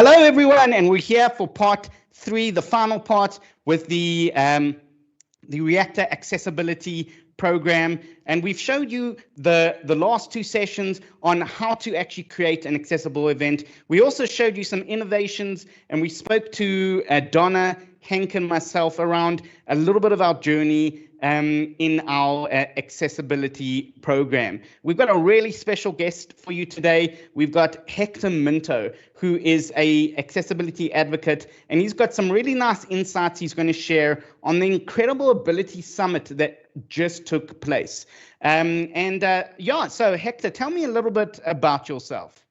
Hello, everyone, and we're here for part 3, the final part with the Reactor Accessibility Program. And we've showed you the last 2 sessions on how to actually create an accessible event. We also showed you some innovations, and we spoke to Donna, Henk, and myself around a little bit of our journey in our accessibility program. We've got a really special guest for you today. We've got Hector Minto, who is a accessibility advocate, and he's got some really nice insights he's going to share on the Incredible Ability Summit that just took place. So Hector, tell me a little bit about yourself.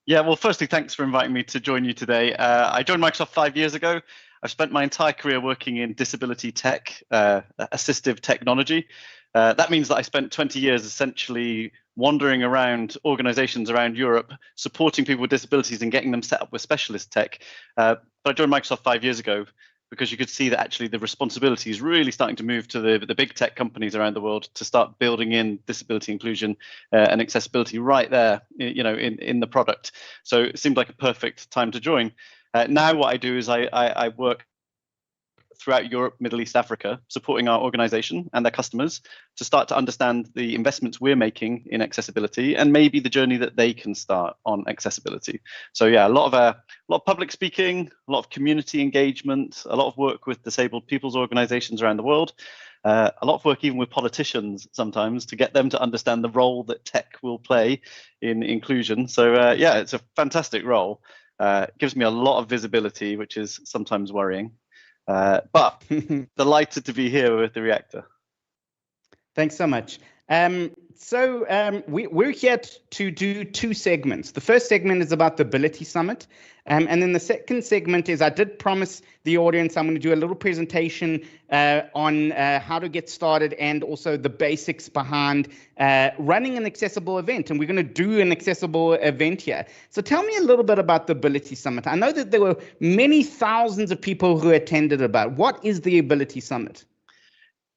Yeah, well, firstly, thanks for inviting me to join you today. I joined Microsoft 5 years ago. I've spent my entire career working in disability tech, assistive technology. That means that I spent 20 years essentially wandering around organizations around Europe, supporting people with disabilities and getting them set up with specialist tech. But I joined Microsoft 5 years ago because you could see that actually the responsibility is really starting to move to the big tech companies around the world to start building in disability inclusion and accessibility right there, in the product. So it seemed like a perfect time to join. Now what I do is I work throughout Europe, Middle East, Africa, supporting our organization and their customers to start to understand the investments we're making in accessibility and maybe the journey that they can start on accessibility. So yeah, a lot of public speaking, a lot of community engagement, a lot of work with disabled people's organizations around the world, a lot of work even with politicians sometimes to get them to understand the role that tech will play in inclusion. So yeah, it's a fantastic role. It gives me a lot of visibility, which is sometimes worrying. But delighted to be here with the Reactor. Thanks so much. We're here to do 2 segments. The first segment is about the Ability Summit. And then the second segment is, I did promise the audience I'm going to do a little presentation on how to get started and also the basics behind running an accessible event. And we're going to do an accessible event here. So tell me a little bit about the Ability Summit. I know that there were many thousands of people who attended about. What is the Ability Summit?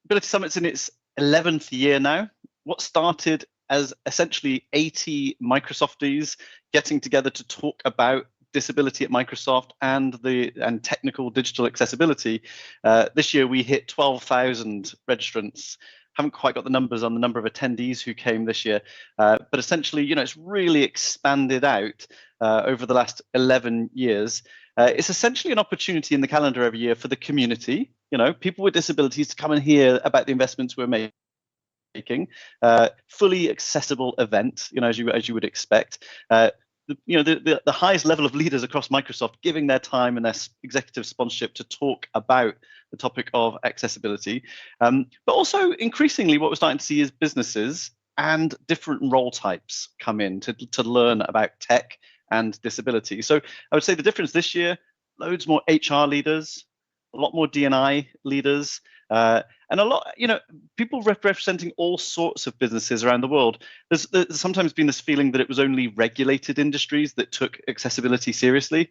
Ability Summit's in its 11th year now. What started as essentially 80 Microsofties getting together to talk about disability at Microsoft and technical digital accessibility. This year we hit 12,000 registrants. Haven't quite got the numbers on the number of attendees who came this year, but essentially, it's really expanded out over the last 11 years. It's essentially an opportunity in the calendar every year for the community, people with disabilities to come and hear about the investments we're making. Fully accessible event, as you would expect. The highest level of leaders across Microsoft giving their time and their executive sponsorship to talk about the topic of accessibility. But also increasingly what we're starting to see is businesses and different role types come in to learn about tech and disability. So I would say the difference this year, loads more HR leaders, a lot more D&I leaders, and a lot, people representing all sorts of businesses around the world. There's sometimes been this feeling that it was only regulated industries that took accessibility seriously.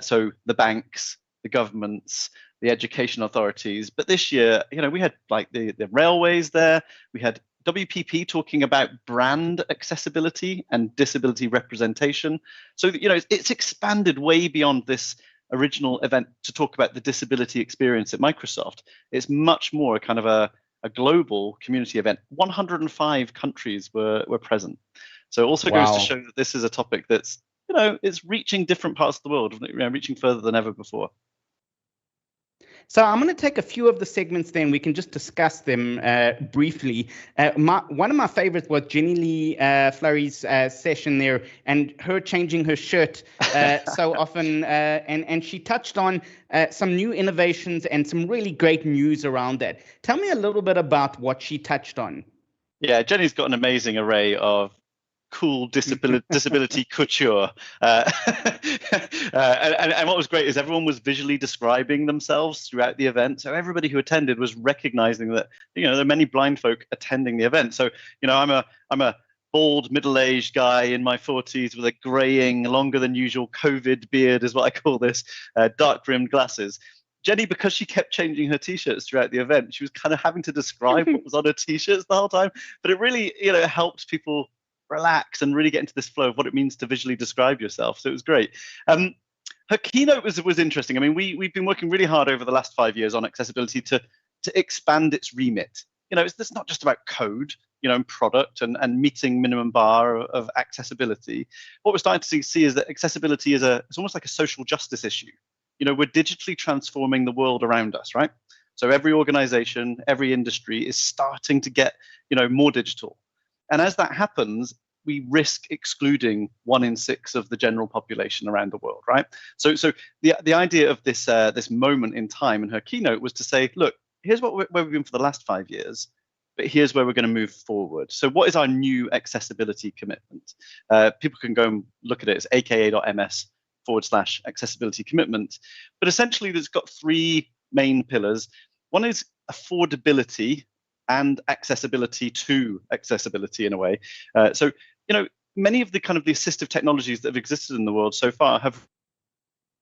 So the banks, the governments, the education authorities. But this year, we had like the railways there. We had WPP talking about brand accessibility and disability representation. So, it's expanded way beyond this original event to talk about the disability experience at Microsoft. It's much more kind of a global community event. 105 countries were present. So it also goes to show that this is a topic that's, it's reaching different parts of the world, reaching further than ever before. So I'm going to take a few of the segments then. We can just discuss them briefly. One of my favorites was Jenny Lee Flurry's session there and her changing her shirt so often. And she touched on some new innovations and some really great news around that. Tell me a little bit about what she touched on. Yeah, Jenny's got an amazing array of cool disability couture. And what was great is everyone was visually describing themselves throughout the event. So everybody who attended was recognizing that, there are many blind folk attending the event. So, I'm a bald, middle-aged guy in my 40s with a graying, longer than usual COVID beard is what I call this, dark-rimmed glasses. Jenny, because she kept changing her T-shirts throughout the event, she was kind of having to describe what was on her T-shirts the whole time. But it really, helped people relax and really get into this flow of what it means to visually describe yourself. So it was great. Her keynote was interesting. I mean, we've been working really hard over the last 5 years on accessibility to expand its remit. It's not just about code, and product and meeting minimum bar of accessibility. What we're starting to see is that accessibility it's almost like a social justice issue. We're digitally transforming the world around us, right? So every organization, every industry is starting to get, more digital. And as that happens, we risk excluding 1 in 6 of the general population around the world, right? So the idea of this moment in time in her keynote was to say, look, here's where we've been for the last 5 years, but here's where we're going to move forward. So what is our new accessibility commitment? People can go and look at it. It's aka.ms/accessibility commitment. But essentially, there's got 3 main pillars. One is affordability and accessibility to accessibility in a way. So many of the kind of the assistive technologies that have existed in the world so far have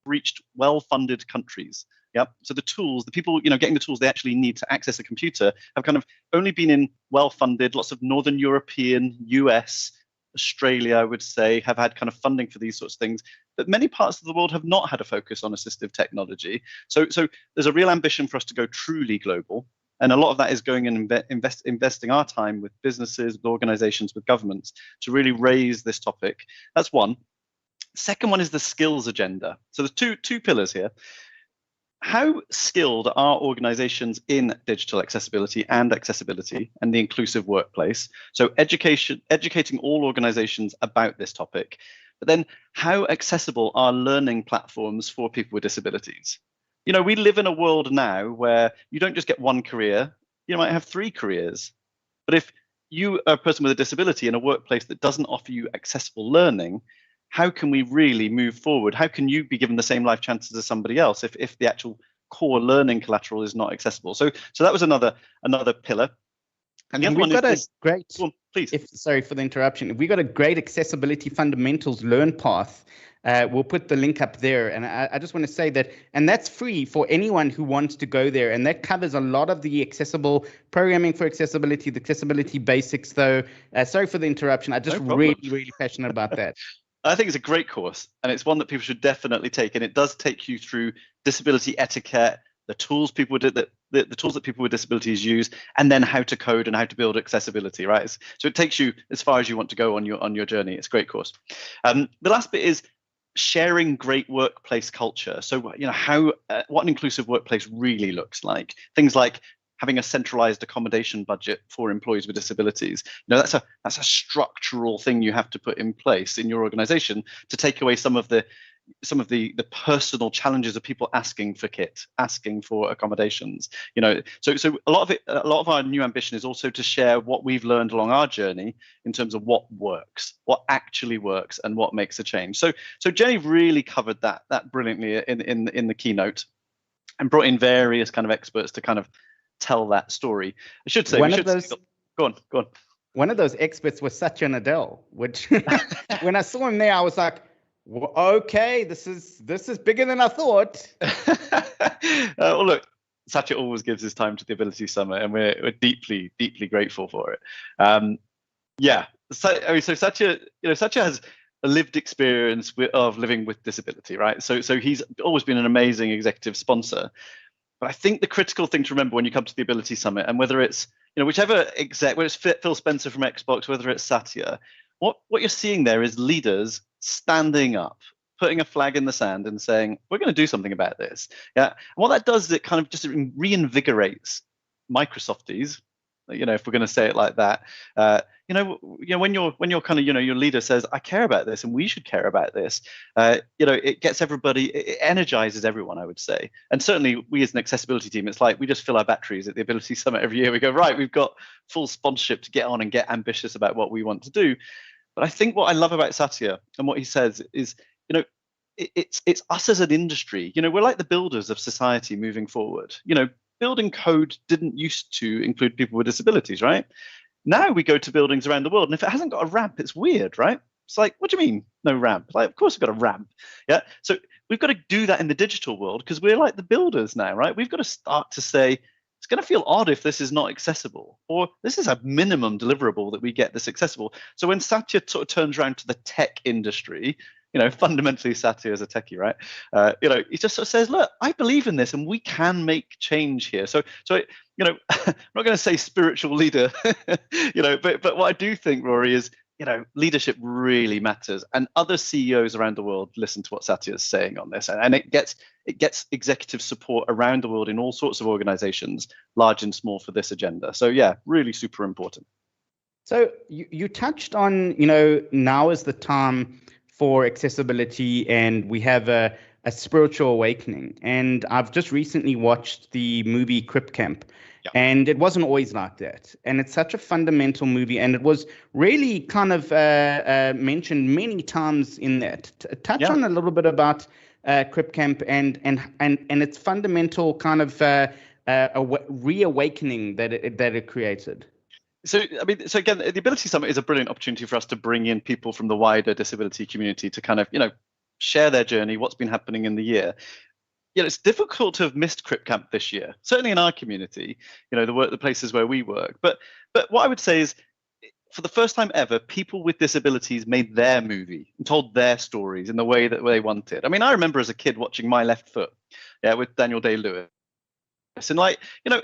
reached well-funded countries. Yep. So the tools, the people, getting the tools they actually need to access a computer have kind of only been in well-funded, lots of Northern European, US, Australia, I would say, have had kind of funding for these sorts of things. But many parts of the world have not had a focus on assistive technology. So there's a real ambition for us to go truly global. And a lot of that is going and investing our time with businesses, with organizations, with governments to really raise this topic. That's one. Second one is the skills agenda. So there's two pillars here. How skilled are organizations in digital accessibility and accessibility and the inclusive workplace? So educating all organizations about this topic. But then how accessible are learning platforms for people with disabilities? We live in a world now where you don't just get one career, you might have 3 careers. But if you are a person with a disability in a workplace that doesn't offer you accessible learning, how can we really move forward? How can you be given the same life chances as somebody else if the actual core learning collateral is not accessible? So that was another pillar. And the other one is great. Well, please. Sorry for the interruption. We got a great accessibility fundamentals learn path. We'll put the link up there. And I just want to say that, and that's free for anyone who wants to go there. And that covers a lot of the accessible programming for accessibility, the accessibility basics, though. Sorry for the interruption. I'm just really passionate about that. I think it's a great course, and it's one that people should definitely take. And it does take you through disability etiquette, the tools the tools that people with disabilities use, and then how to code and how to build accessibility. Right. So it takes you as far as you want to go on your journey. It's a great course. The last bit is sharing great workplace culture. So what an inclusive workplace really looks like. Things like having a centralized accommodation budget for employees with disabilities. That's a structural thing you have to put in place in your organization to take away some of the personal challenges of people asking for kit, asking for accommodations. So a lot of our new ambition is also to share what we've learned along our journey in terms of what works, what actually works, and what makes a change. So Jenny really covered that brilliantly in the keynote, and brought in various kind of experts to kind of tell that story. I should say, go on. One of those experts was Satya Nadella, which when I saw him there, I was like, well, okay, this is bigger than I thought. Well, look, Satya always gives his time to the Ability Summit, and we're deeply grateful for it. So Satya has a lived experience of living with disability, right? So he's always been an amazing executive sponsor. But I think the critical thing to remember when you come to the Ability Summit, and whether it's whichever exec, whether it's Phil Spencer from Xbox, whether it's Satya, what you're seeing there is leaders standing up, putting a flag in the sand and saying, we're going to do something about this. Yeah. And what that does is it kind of just reinvigorates Microsofties, if we're going to say it like that. When you're kind of, your leader says, I care about this and we should care about this, it gets everybody, it energizes everyone, I would say. And certainly we as an accessibility team, it's like we just fill our batteries at the Ability Summit every year. We go, right, we've got full sponsorship to get on and get ambitious about what we want to do. But I think what I love about Satya and what he says is, it's us as an industry. We're like the builders of society moving forward. Building code didn't used to include people with disabilities, right? Now we go to buildings around the world, and if it hasn't got a ramp, it's weird, right? It's like, what do you mean, no ramp? Like, of course we've got a ramp. Yeah. So we've got to do that in the digital world because we're like the builders now, right? We've got to start to say, it's going to feel odd if this is not accessible, or this is a minimum deliverable that we get this accessible. So when Satya sort of turns around to the tech industry, fundamentally Satya is a techie, right? He just sort of says, look, I believe in this and we can make change here. So I'm not going to say spiritual leader, but what I do think, Rory, is, leadership really matters, and other CEOs around the world listen to what Satya is saying on this, and it gets executive support around the world in all sorts of organizations, large and small, for this agenda. So yeah, really super important. So you touched on, now is the time for accessibility, and we have a spiritual awakening. And I've just recently watched the movie Crip Camp, and it wasn't always like that. And it's such a fundamental movie, and it was really kind of mentioned many times in that. Touch on a little bit about Crip Camp and its fundamental kind of reawakening that it created. So again, the Ability Summit is a brilliant opportunity for us to bring in people from the wider disability community to kind of, share their journey, what's been happening in the year. It's difficult to have missed Crip Camp this year, certainly in our community, the places where we work. But what I would say is, for the first time ever, people with disabilities made their movie and told their stories in the way that they wanted. I mean, I remember as a kid watching My Left Foot, with Daniel Day-Lewis, and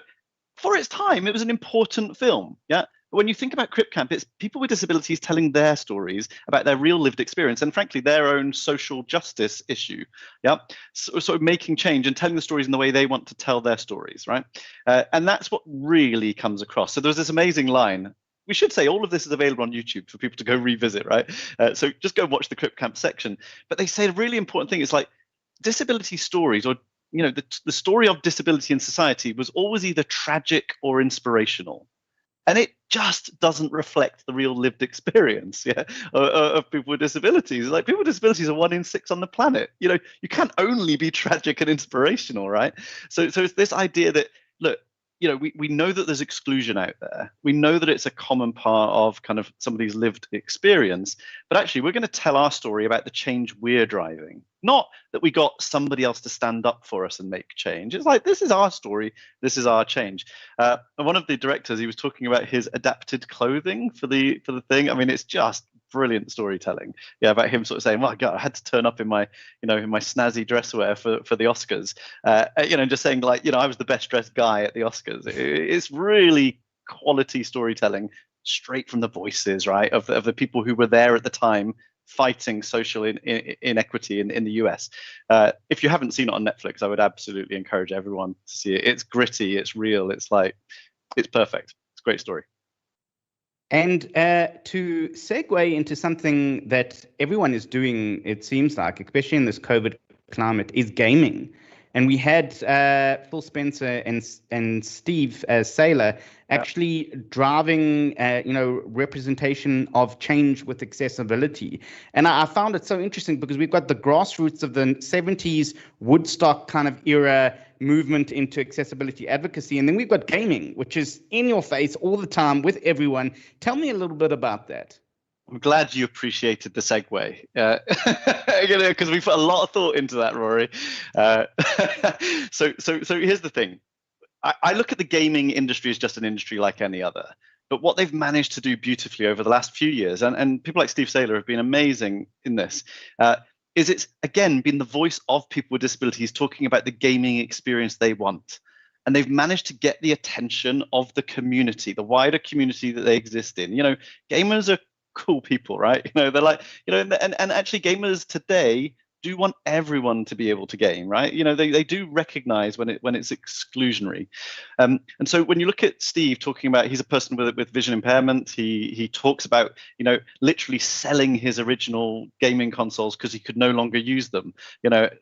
for its time, it was an important film. Yeah. But when you think about Crip Camp, it's people with disabilities telling their stories about their real lived experience and, frankly, their own social justice issue. Yeah. So, sort of making change and telling the stories in the way they want to tell their stories. Right. And that's what really comes across. So there's this amazing line. We should say all of this is available on YouTube for people to go revisit. Right. So just go and watch the Crip Camp section. But they say a really important thing. It's like disability stories, or the story of disability in society was always either tragic or inspirational. And it just doesn't reflect the real lived experience of people with disabilities. Like, people with disabilities are 1 in 6 on the planet. You can't only be tragic and inspirational, right? So it's this idea that, look, we know that there's exclusion out there. We know that it's a common part of kind of somebody's lived experience. But actually, we're going to tell our story about the change we're driving. Not that we got somebody else to stand up for us and make change. It's like, this is our story. This is our change. And one of the directors, he was talking about his adapted clothing for the thing. I mean, it's just brilliant storytelling. About him sort of saying, "My God, I had to turn up in my, in my snazzy dress wear for the Oscars." Just saying, like, I was the best dressed guy at the Oscars. It's really quality storytelling, straight from the voices, right, of the people who were there at the time, fighting social inequity in the US. If you haven't seen it on Netflix, I would absolutely encourage everyone to see it. It's gritty, it's real, it's perfect. It's a great story. And to segue into something that everyone is doing, it seems like, especially in this COVID climate, is gaming. And we had Phil Spencer and Steve Saylor actually driving, representation of change with accessibility. And I found it so interesting because we've got the grassroots of the 70s Woodstock kind of era movement into accessibility advocacy. And then we've got gaming, which is in your face all the time with everyone. Tell me a little bit about that. I'm glad you appreciated the segue, because we put a lot of thought into that, Rory. So here's the thing. I look at the gaming industry as just an industry like any other. But what they've managed to do beautifully over the last few years, and people like Steve Saylor have been amazing in this, is it's, again, been the voice of people with disabilities talking about the gaming experience they want. And they've managed to get the attention of the community, the wider community that they exist in. Gamers are cool people, right? They're like, and actually gamers today do want everyone to be able to game, right? They do recognize when it's exclusionary. And so when you look at Steve talking about, he's a person with vision impairment, he talks about, literally selling his original gaming consoles because he could no longer use them,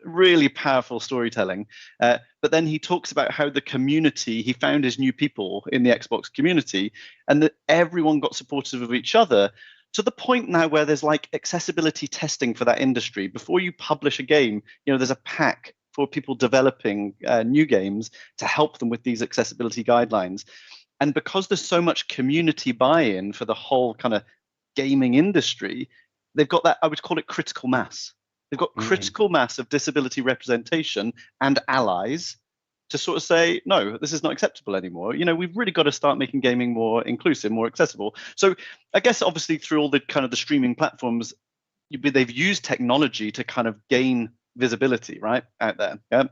really powerful storytelling. But then he talks about how the community, he found his new people in the Xbox community, and that everyone got supportive of each other, to the point now where there's like accessibility testing for that industry. Before you publish a game, there's a pack for people developing new games to help them with these accessibility guidelines. And because there's so much community buy-in for the whole kind of gaming industry, they've got that, I would call it critical mass. They've got critical mass of disability representation and allies to sort of say, no, this is not acceptable anymore. We've really got to start making gaming more inclusive, more accessible. So I guess obviously through all the kind of the streaming platforms, they've used technology to kind of gain visibility right out there. Yeah.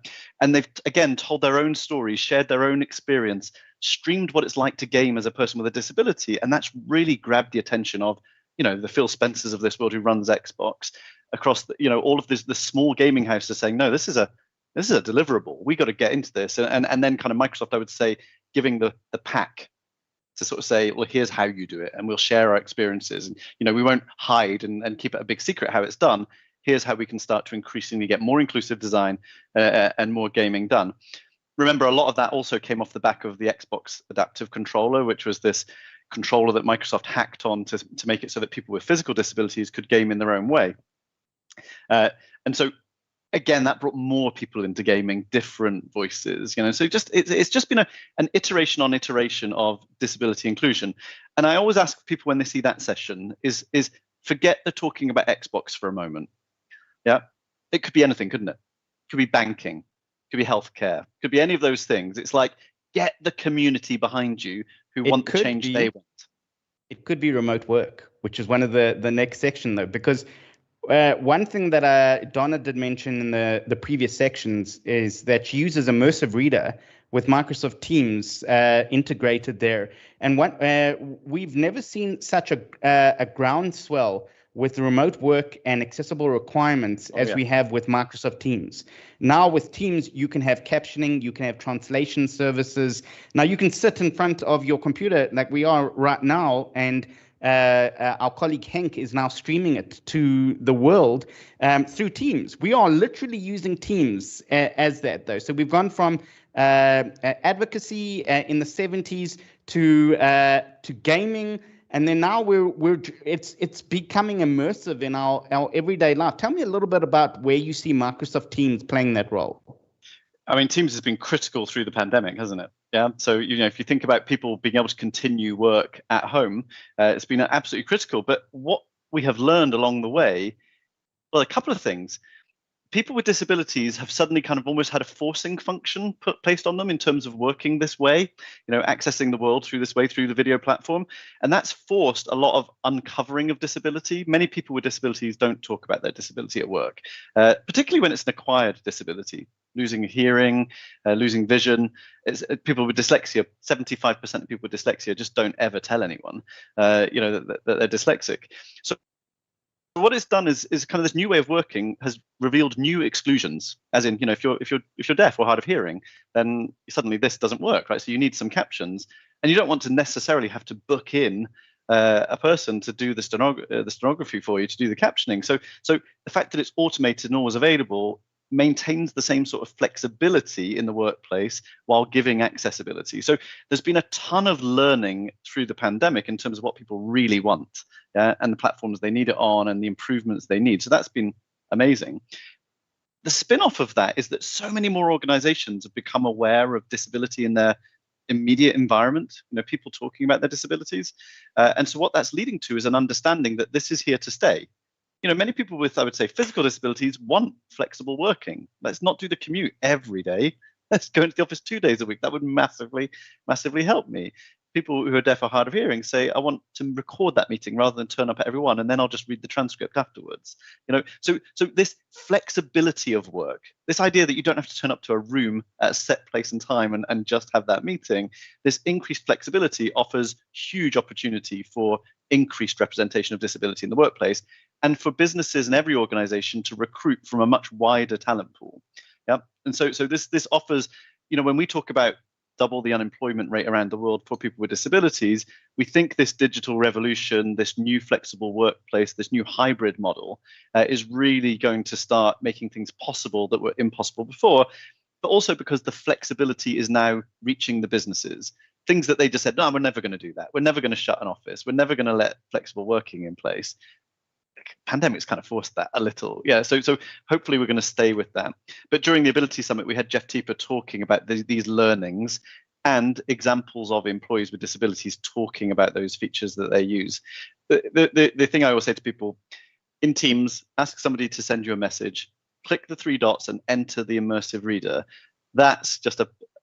And they've again told their own stories, shared their own experience, streamed what it's like to game as a person with a disability. And that's really grabbed the attention of, the Phil Spencers of this world who runs Xbox across all of the small gaming houses saying, no, this is a deliverable. We got to get into this. And then kind of Microsoft, I would say, giving the pack to sort of say, well, here's how you do it, and we'll share our experiences. And we won't hide and keep it a big secret how it's done. Here's how we can start to increasingly get more inclusive design and more gaming done. Remember, a lot of that also came off the back of the Xbox Adaptive Controller, which was this controller that Microsoft hacked on to make it so that people with physical disabilities could game in their own way. And so, again, that brought more people into gaming, different voices. So it's just been an iteration on iteration of disability inclusion. And I always ask people when they see that session is forget the talking about Xbox for a moment. Yeah, it could be anything, couldn't it? It could be banking, it could be healthcare, it could be any of those things. It's like, get the community behind you who want the change they want. It could be remote work, which is one of the next section, though, because one thing that Donna did mention in the previous sections is that she uses Immersive Reader with Microsoft Teams integrated there. And we've never seen such a groundswell with remote work and accessible requirements as we have with Microsoft Teams. Now with Teams, you can have captioning, you can have translation services. Now you can sit in front of your computer like we are right now, and our colleague Henk is now streaming it to the world through Teams. We are literally using Teams as that, though. So we've gone from advocacy in the 70s to gaming. And then now it's becoming immersive in our everyday life. Tell me a little bit about where you see Microsoft Teams playing that role. I mean, Teams has been critical through the pandemic, hasn't it? Yeah. So, if you think about people being able to continue work at home, it's been absolutely critical. But what we have learned along the way, well, a couple of things. People with disabilities have suddenly kind of almost had a forcing function placed on them in terms of working this way, accessing the world through this way, through the video platform. And that's forced a lot of uncovering of disability. Many people with disabilities don't talk about their disability at work, particularly when it's an acquired disability, losing hearing, losing vision. People with dyslexia, 75% of people with dyslexia just don't ever tell anyone, that they're dyslexic. So what it's done is kind of this new way of working has revealed new exclusions. As in, if you're deaf or hard of hearing, then suddenly this doesn't work, right? So you need some captions, and you don't want to necessarily have to book in a person to do the stenography for you, to do the captioning. So the fact that it's automated and always available maintains the same sort of flexibility in the workplace while giving accessibility. So there's been a ton of learning through the pandemic in terms of what people really want, and the platforms they need it on and the improvements they need. So that's been amazing. The spin-off of that is that so many more organizations have become aware of disability in their immediate environment, people talking about their disabilities. And so what that's leading to is an understanding that this is here to stay. Many people with, I would say, physical disabilities want flexible working. Let's not do the commute every day. Let's go into the office 2 days a week. That would massively, massively help me. People who are deaf or hard of hearing say, I want to record that meeting rather than turn up at every one, and then I'll just read the transcript afterwards. So this flexibility of work, this idea that you don't have to turn up to a room at a set place and time and just have that meeting, this increased flexibility offers huge opportunity for increased representation of disability in the workplace, and for businesses and every organization to recruit from a much wider talent pool. Yeah. And so this offers, when we talk about double the unemployment rate around the world for people with disabilities, we think this digital revolution, this new flexible workplace, this new hybrid model is really going to start making things possible that were impossible before, but also because the flexibility is now reaching the businesses. Things that they just said, no, we're never going to do that. We're never going to shut an office. We're never going to let flexible working in place. Pandemic's kind of forced that a little. Yeah, so hopefully we're going to stay with that. But during the Ability Summit, we had Jeff Teeper talking about these learnings and examples of employees with disabilities talking about those features that they use. The thing I always say to people, in Teams, ask somebody to send you a message, click the 3 dots and enter the immersive reader. That's just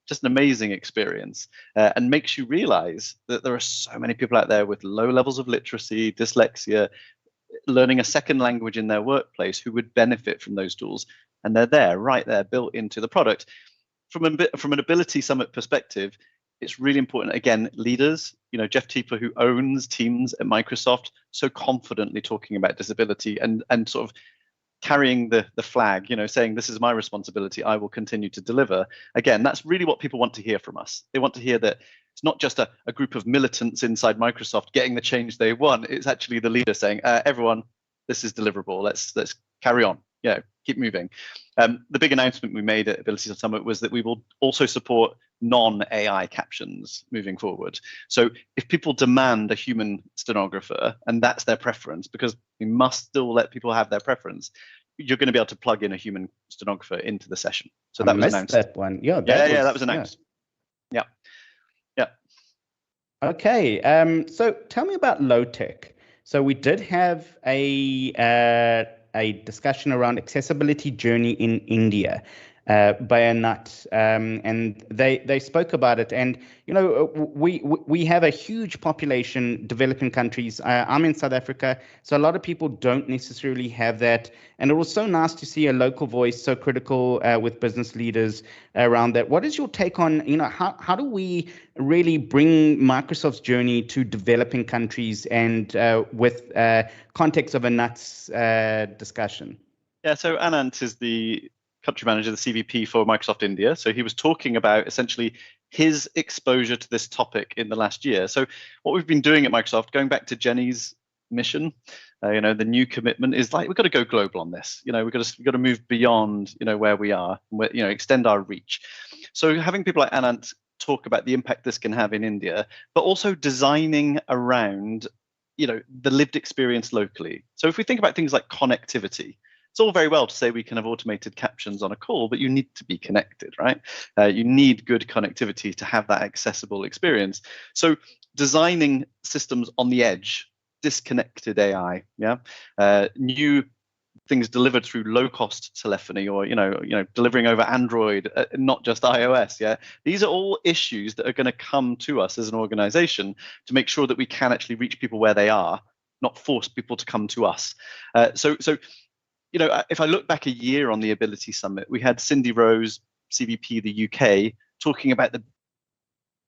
just an amazing experience, and makes you realize that there are so many people out there with low levels of literacy, dyslexia, learning a second language in their workplace who would benefit from those tools. And they're there, right there, built into the product. From an Ability Summit perspective, it's really important, again, leaders, Jeff Teeper, who owns teams at Microsoft, so confidently talking about disability and sort of carrying the flag, saying this is my responsibility, I will continue to deliver. Again, that's really what people want to hear from us. They want to hear that it's not just a group of militants inside Microsoft getting the change they want. It's actually the leader saying, everyone, this is deliverable. Let's carry on. Keep moving. The big announcement we made at Ability Summit was that we will also support non-AI captions moving forward. So if people demand a human stenographer, and that's their preference, because we must still let people have their preference, you're going to be able to plug in a human stenographer into the session. So that was announced. That one. That was announced. Yeah. Okay. So tell me about low tech. So we did have a discussion around accessibility journey in India by a nut, and they spoke about it. And we have a huge population, developing countries. I'm in South Africa, so a lot of people don't necessarily have that. And it was so nice to see a local voice so critical with business leaders around that. What is your take on how do we really bring Microsoft's journey to developing countries and with context of a nuts discussion? Yeah, so Anant is the country manager, the CVP for Microsoft India. So he was talking about essentially his exposure to this topic in the last year. So what we've been doing at Microsoft, going back to Jenny's mission, the new commitment is like, we've got to go global on this. We've got to move beyond, where we are, extend our reach. So having people like Anant talk about the impact this can have in India, but also designing around, the lived experience locally. So if we think about things like connectivity, it's all very well to say we can have automated captions on a call, but you need to be connected, right? You need good connectivity to have that accessible experience. So designing systems on the edge, disconnected AI, new things delivered through low-cost telephony, or delivering over Android, not just iOS. These are all issues that are going to come to us as an organization to make sure that we can actually reach people where they are, not force people to come to us. So if I look back a year on the Ability Summit, we had Cindy Rose, CVP the UK, talking about the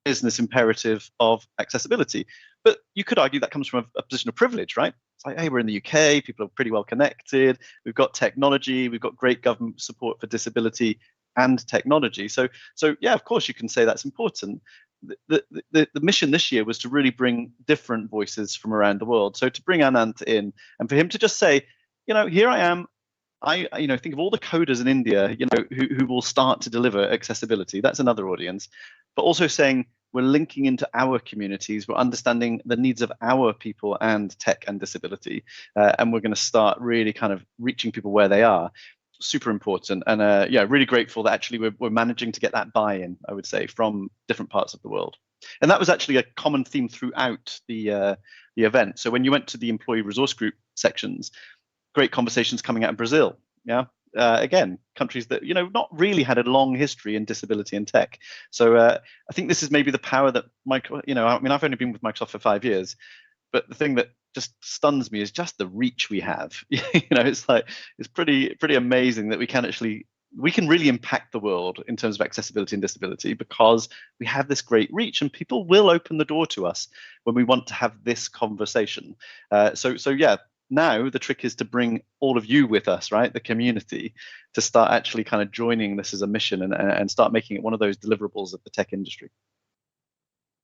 business imperative of accessibility. But you could argue that comes from a position of privilege, right? It's like, hey, we're in the UK, people are pretty well connected, we've got technology, we've got great government support for disability and technology. So yeah, of course you can say that's important. The mission this year was to really bring different voices from around the world. So to bring Anant in and for him to just say, here I am. I think of all the coders in India, who will start to deliver accessibility. That's another audience. But also saying we're linking into our communities. We're understanding the needs of our people and tech and disability. And we're going to start really kind of reaching people where they are. Super important. And really grateful that actually we're managing to get that buy-in, I would say, from different parts of the world. And that was actually a common theme throughout the event. So when you went to the employee resource group sections, great conversations coming out of Brazil. Again, countries that not really had a long history in disability and tech. So I think this is maybe the power that I've only been with Microsoft for 5 years, but the thing that just stuns me is just the reach we have. It's pretty amazing that we can really impact the world in terms of accessibility and disability because we have this great reach, and people will open the door to us when we want to have this conversation. So yeah. Now the trick is to bring all of you with us, right? The community, to start actually kind of joining this as a mission and start making it one of those deliverables of the tech industry.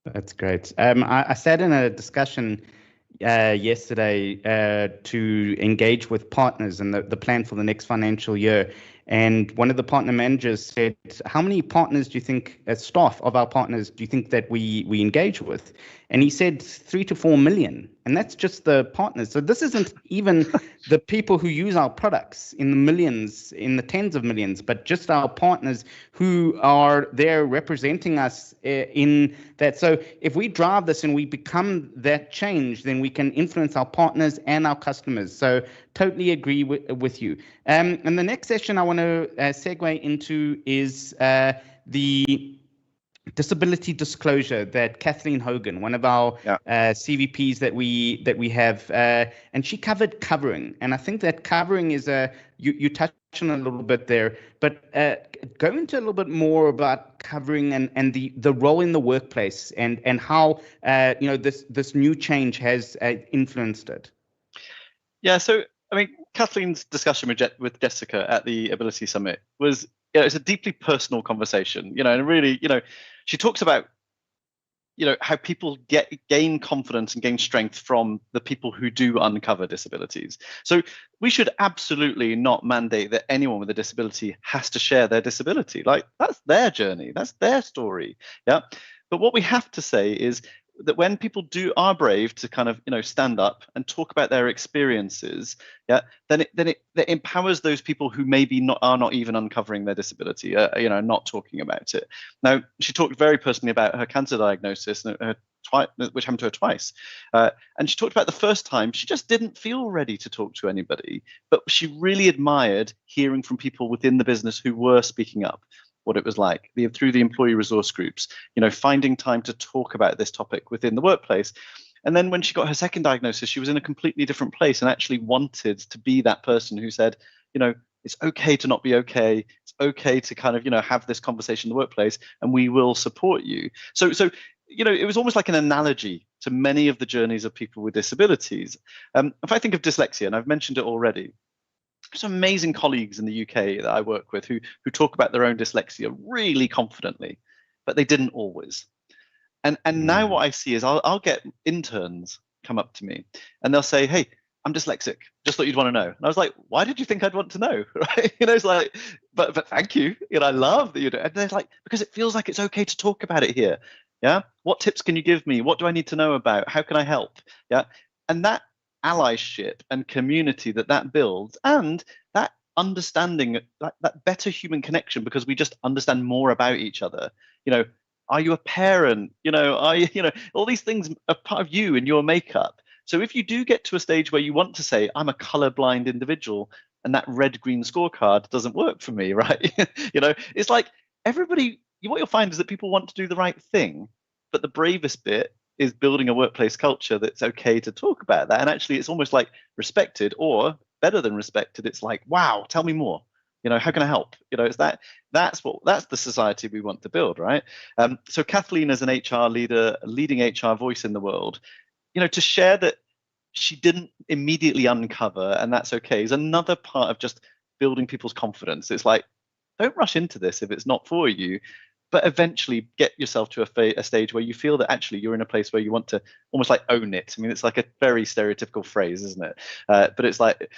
That's great. I sat in a discussion yesterday to engage with partners and the plan for the next financial year. And one of the partner managers said, how many partners do you think, staff of our partners, do you think that we engage with? And he said 3 to 4 million. And that's just the partners. So this isn't even the people who use our products in the millions, in the tens of millions, but just our partners who are there representing us in that. So if we drive this and we become that change, then we can influence our partners and our customers. So totally agree with you. And the next session I want to segue into is the disability disclosure that Kathleen Hogan, one of our CVPs that we have, and she covered covering, and I think that covering is you touched on a little bit there, but go into a little bit more about covering and the role in the workplace and how this new change has influenced it. Yeah, so I mean, Kathleen's discussion with Jessica at the Ability Summit was, it's a deeply personal conversation, and really, she talks about, how people gain confidence and gain strength from the people who do uncover disabilities. So we should absolutely not mandate that anyone with a disability has to share their disability. Like, that's their journey, that's their story. Yeah. But what we have to say is that when people are brave to kind of stand up and talk about their experiences, then it empowers those people who maybe are not even uncovering their disability, not talking about it. Now, she talked very personally about her cancer diagnosis, which happened to her twice, and she talked about the first time she just didn't feel ready to talk to anybody, but she really admired hearing from people within the business who were speaking up what it was like through the employee resource groups, finding time to talk about this topic within the workplace. And then when she got her second diagnosis, she was in a completely different place and actually wanted to be that person who said, it's okay to not be okay. It's okay to kind of, have this conversation in the workplace, and we will support you. So it was almost like an analogy to many of the journeys of people with disabilities. If I think of dyslexia, and I've mentioned it already, some amazing colleagues in the UK that I work with who talk about their own dyslexia really confidently, but they didn't always. And now what I see is I'll get interns come up to me and they'll say, "Hey, I'm dyslexic. Just thought you'd want to know." And I was like, "Why did you think I'd want to know?" Right? It's like, but thank you. I love that you do. And they're like, because it feels like it's okay to talk about it here. Yeah. What tips can you give me? What do I need to know about? How can I help? Yeah. And that allyship and community that builds, and that understanding, that better human connection, because we just understand more about each other. Are you a parent? Are you, all these things are part of you and your makeup. So if you do get to a stage where you want to say, I'm a colorblind individual and that red-green scorecard doesn't work for me, right? It's like everybody, what you'll find is that people want to do the right thing, but the bravest bit is building a workplace culture that's okay to talk about that. And actually, it's almost like respected, or better than respected. It's like, wow, tell me more. How can I help? It's that's the society we want to build, right? So Kathleen, as an HR leader, leading HR voice in the world, to share that she didn't immediately uncover, and that's okay, is another part of just building people's confidence. It's like, don't rush into this if it's not for you, but eventually get yourself to a stage where you feel that actually you're in a place where you want to almost like own it. I mean, it's like a very stereotypical phrase, isn't it? But it's like,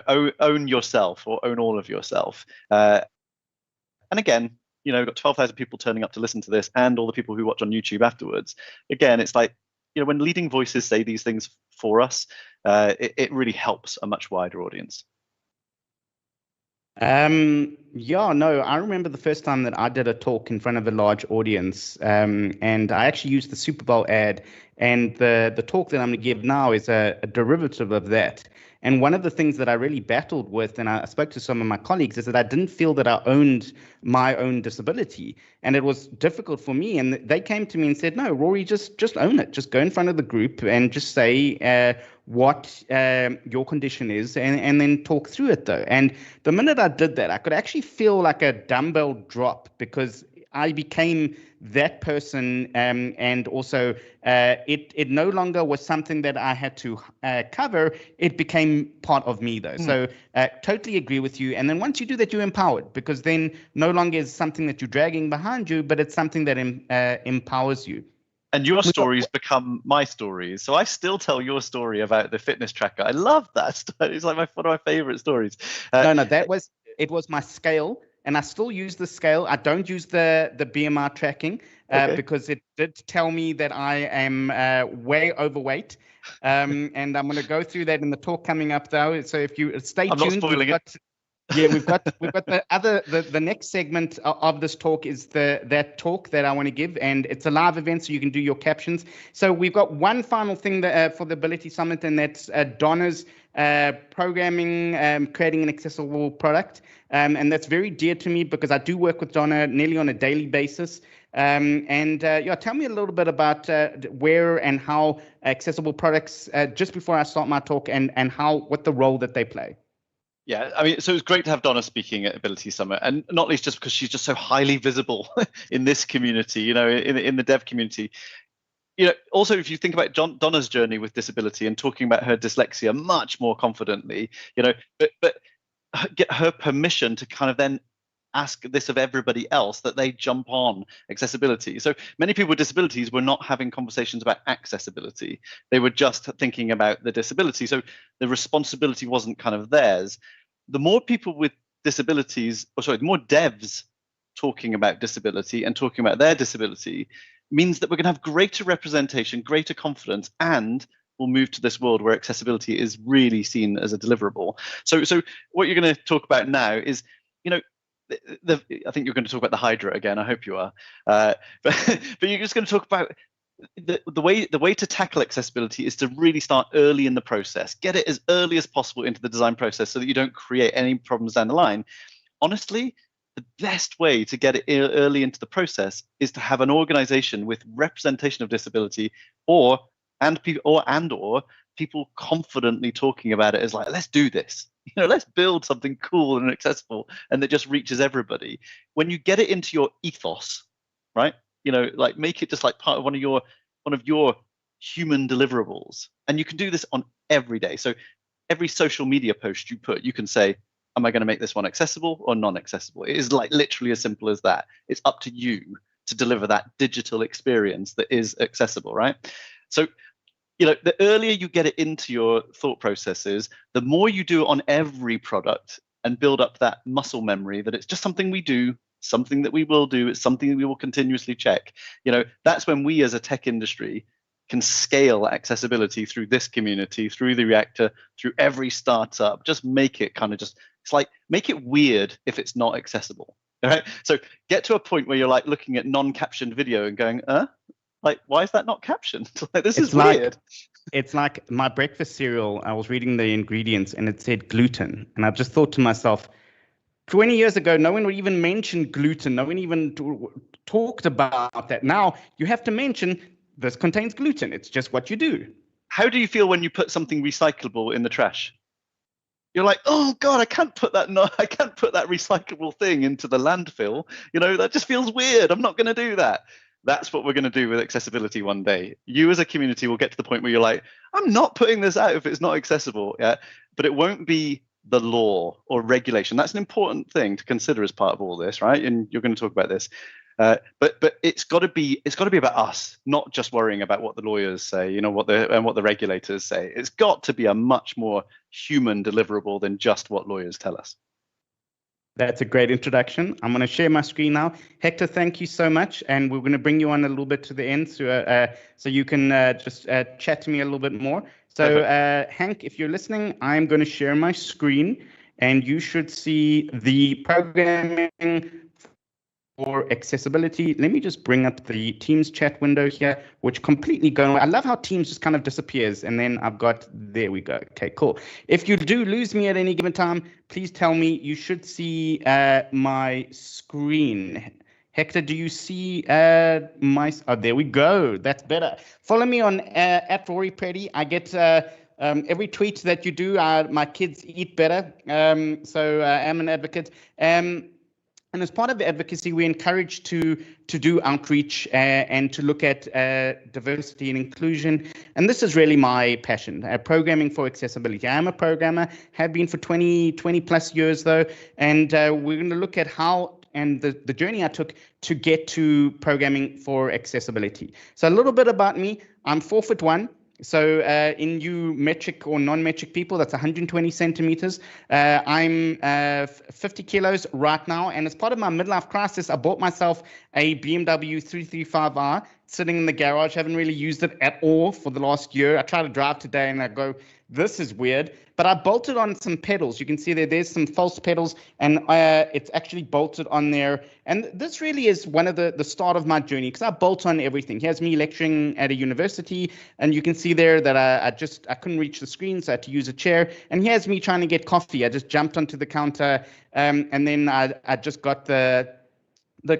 own yourself, or own all of yourself. And again, we've got 12,000 people turning up to listen to this, and all the people who watch on YouTube afterwards. Again, it's like, when leading voices say these things for us, it really helps a much wider audience. I remember the first time that I did a talk in front of a large audience, and I actually used the Super Bowl ad, and the talk that I'm going to give now is a derivative of that. And one of the things that I really battled with, and I spoke to some of my colleagues, is that I didn't feel that I owned my own disability. And it was difficult for me. And they came to me and said, "No, Rory, just own it. Just go in front of the group and just say what your condition is, and then talk through it, though." And the minute I did that, I could actually feel like a dumbbell drop, because I became that person, and also it no longer was something that I had to cover. It became part of me, though. So totally agree with you. And then once you do that, you're empowered, because then no longer is something that you're dragging behind you, but it's something that empowers you. And your stories become my stories. So I still tell your story about the fitness tracker. I love that story. It's like one of my favorite stories. It was my scale. And I still use the scale. I don't use the BMI tracking because it did tell me that I am way overweight. And I'm going to go through that in the talk coming up, though. So if you stay tuned. I'm not spoiling it. Yeah, we've got the next segment of this talk is that talk that I want to give, and it's a live event, so you can do your captions. So we've got one final thing for the Ability Summit, and that's Dona's programming, creating an accessible product. And that's very dear to me because I do work with Donna nearly on a daily basis. Yeah, tell me a little bit about where and how accessible products, just before I start my talk, and what the role that they play. Yeah, I mean, so it's great to have Donna speaking at Ability Summit, and not least just because she's just so highly visible in this community, in the dev community. Also, if you think about Donna's journey with disability and talking about her dyslexia much more confidently, but get her permission to kind of then ask this of everybody else, that they jump on accessibility. So many people with disabilities were not having conversations about accessibility. They were just thinking about the disability. So the responsibility wasn't kind of theirs. The more people with disabilities, the more devs talking about disability and talking about their disability means that we're going to have greater representation, greater confidence, and we'll move to this world where accessibility is really seen as a deliverable. So what you're going to talk about now is, I think you're going to talk about the Hydra again. I hope you are, but you're just going to talk about the way to tackle accessibility is to really start early in the process. Get it as early as possible into the design process so that you don't create any problems down the line. Honestly, the best way to get it early into the process is to have an organization with representation of disability, or people confidently talking about it as like, let's do this. Let's build something cool and accessible and that just reaches everybody. When you get it into your ethos, right? Like make it just like part of one of your human deliverables. And you can do this on every day. So every social media post you put, you can say, am I going to make this one accessible or non-accessible? It is like literally as simple as that. It's up to you to deliver that digital experience that is accessible, right? So the earlier you get it into your thought processes, the more you do it on every product and build up that muscle memory that it's just something we do, something that we will do, it's something that we will continuously check. That's when we as a tech industry can scale accessibility through this community, through the reactor, through every startup. Just make it make it weird if it's not accessible. All right. So get to a point where you're like looking at non-captioned video and going, like, why is that not captioned? This is weird. It's like my breakfast cereal. I was reading the ingredients and it said gluten. And I just thought to myself, 20 years ago, no one would even mention gluten. No one even talked about that. Now you have to mention this contains gluten. It's just what you do. How do you feel when you put something recyclable in the trash? You're like, oh God, I can't put that recyclable thing into the landfill. That just feels weird. I'm not going to do that. That's what we're going to do with accessibility one day. You as a community will get to the point where you're like, I'm not putting this out if it's not accessible. Yeah, but it won't be the law or regulation. That's an important thing to consider as part of all this, right? And you're going to talk about this. But it's got to be about us, not just worrying about what the lawyers say, what the regulators say. It's got to be a much more human deliverable than just what lawyers tell us. That's a great introduction. I'm going to share my screen now. Hector, thank you so much. And we're going to bring you on a little bit to the end so you can just chat to me a little bit more. So Henk, if you're listening, I'm going to share my screen and you should see the programming for accessibility. Let me just bring up the Teams chat window here, which completely going away. I love how Teams just kind of disappears. And then there we go. Okay, cool. If you do lose me at any given time, please tell me. You should see my screen. Hector, do you see there we go. That's better. Follow me on at Rory Preddy. I get every tweet that you do. My kids eat better. So I'm an advocate. And as part of the advocacy, we encourage to do outreach and to look at diversity and inclusion. And this is really my passion, programming for accessibility. I am a programmer, have been for 20 plus years though. And we're going to look at how and the journey I took to get to programming for accessibility. So a little bit about me. I'm 4'1". So in you metric or non-metric people, that's 120 centimeters. I'm 50 kilos right now. And as part of my midlife crisis, I bought myself a BMW 335i. sitting in the garage, haven't really used it at all for the last year. I try to drive today and I go, this is weird. But I bolted on some pedals. You can see there's some false pedals, and it's actually bolted on there. And this really is one of the start of my journey, because I bolt on everything. Here's me lecturing at a university, and you can see there that I couldn't reach the screen, so I had to use a chair. And here's me trying to get coffee. I just jumped onto the counter, and then I just got the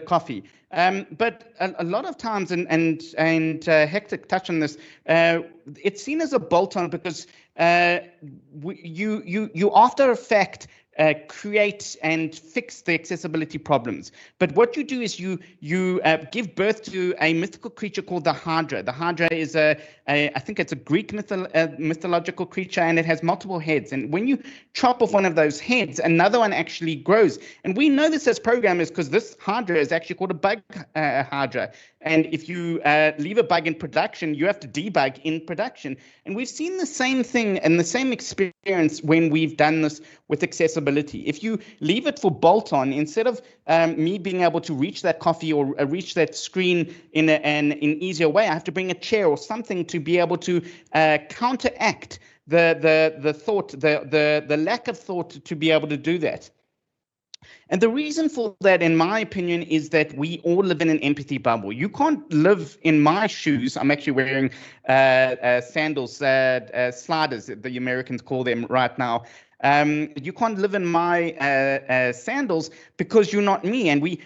coffee. But a lot of times, and Hector touched on this, it's seen as a bolt-on because you after effect create and fix the accessibility problems. But what you do is you give birth to a mythical creature called the Hydra. The Hydra is I think it's a Greek mythological creature, and it has multiple heads. And when you chop off one of those heads, another one actually grows. And we know this as programmers because this Hydra is actually called a bug Hydra. And if you leave a bug in production, you have to debug in production. And we've seen the same thing and the same experience when we've done this with accessibility. If you leave it for bolt-on, instead of me being able to reach that coffee or reach that screen in an easier way, I have to bring a chair or something to be able to counteract the thought, the lack of thought to be able to do that. And the reason for that, in my opinion, is that we all live in an empathy bubble. You can't live in my shoes. I'm actually wearing sandals, sliders, the Americans call them right now. You can't live in my sandals because you're not me. And we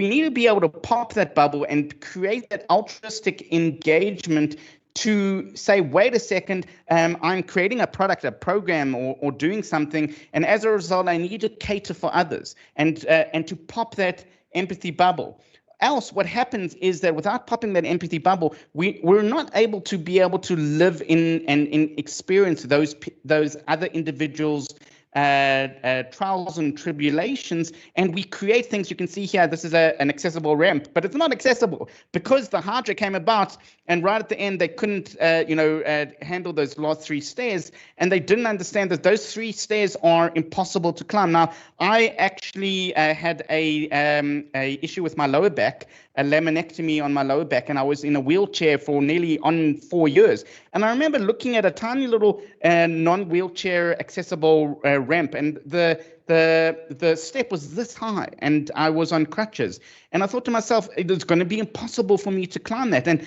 need to be able to pop that bubble and create that altruistic engagement to say, wait a second, I'm creating a product, a program, or doing something, and as a result, I need to cater for others and to pop that empathy bubble. Else, what happens is that without popping that empathy bubble, we're not able to live in and experience those other individuals' trials and tribulations, and we create things. You can see here, this is an accessible ramp, but it's not accessible because the Hydra came about, and right at the end, they couldn't, handle those last 3 stairs, and they didn't understand that those 3 stairs are impossible to climb. Now, I actually had a issue with my lower back, a laminectomy on my lower back, and I was in a wheelchair for nearly 4 years. And I remember looking at a tiny little non-wheelchair accessible ramp, and the step was this high, and I was on crutches. And I thought to myself, it was going to be impossible for me to climb that. And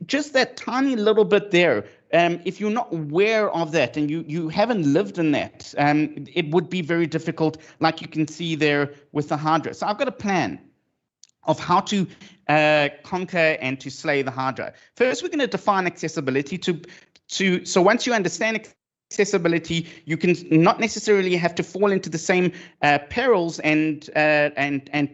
just that tiny little bit there, if you're not aware of that and you haven't lived in that, it would be very difficult, like you can see there with the Hydra. So I've got a plan of how to conquer and to slay the Hydra. First, we're going to define accessibility. So once you understand accessibility, you can not necessarily have to fall into the same perils and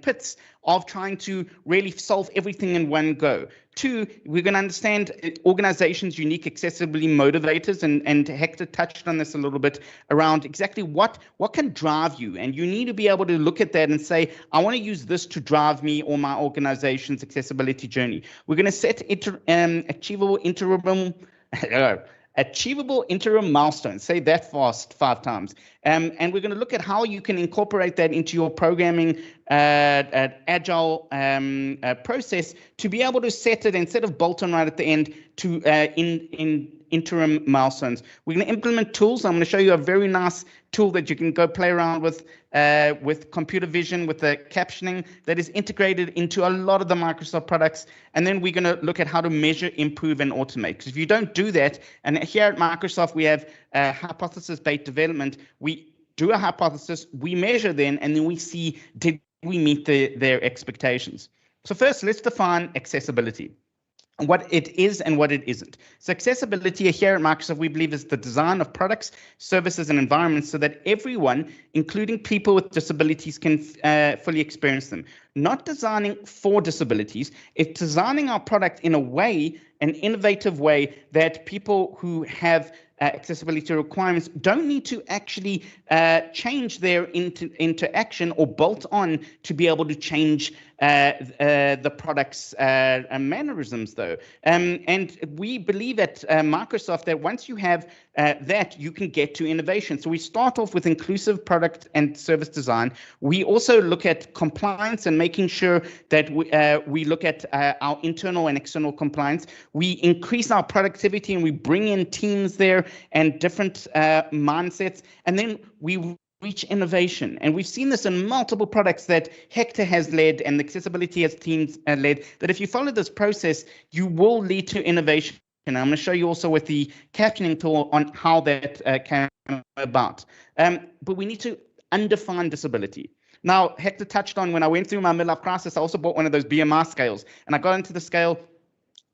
pits of trying to really solve everything in one go. 2, we're going to understand organizations' unique accessibility motivators, and Hector touched on this a little bit around exactly what can drive you, and you need to be able to look at that and say, I want to use this to drive me or my organization's accessibility journey. We're going to set achievable interim milestones. Say that fast 5 times. And we're going to look at how you can incorporate that into your programming agile process to be able to set it instead of bolt-on right at the end to in interim milestones. We're going to implement tools. I'm going to show you a very nice tool that you can go play around with computer vision, with the captioning that is integrated into a lot of the Microsoft products. And then we're going to look at how to measure, improve, and automate. Because if you don't do that, and here at Microsoft, we have hypothesis-based development. We do a hypothesis, we measure then, and then we see, did we meet their expectations? So first, let's define accessibility, what it is and what it isn't. So accessibility here at Microsoft, we believe, is the design of products, services, and environments so that everyone, including people with disabilities, can fully experience them. Not designing for disabilities, it's designing our product in a way, an innovative way, that people who have accessibility requirements don't need to actually change their interaction or bolt on to be able to change the product's mannerisms, though. And we believe at Microsoft that once you have that, you can get to innovation. So we start off with inclusive product and service design. We also look at compliance and making sure that we look at our internal and external compliance. We increase our productivity and we bring in teams there and different mindsets. And then we reach innovation. And we've seen this in multiple products that Hector has led and the accessibility has teams led, that if you follow this process, you will lead to innovation. And I'm going to show you also with the captioning tool on how that came about. But we need to undefine disability. Now, Hector touched on when I went through my midlife crisis, I also bought one of those BMI scales. And I got into the scale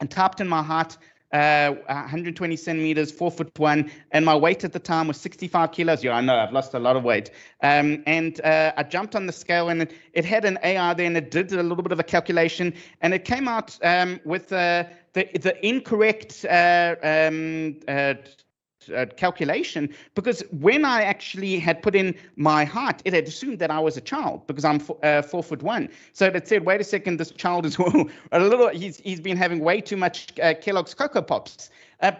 and typed in my height, 120 centimeters, 4'1", and my weight at the time was 65 kilos. Yeah, I know, I've lost a lot of weight. And I jumped on the scale, and it had an AI there, and it did a little bit of a calculation, and it came out with the incorrect calculation, because when I actually had put in my height, it had assumed that I was a child because I'm 4'1". So it said, wait a second, this child is a little, he's been having way too much Kellogg's Cocoa Pops,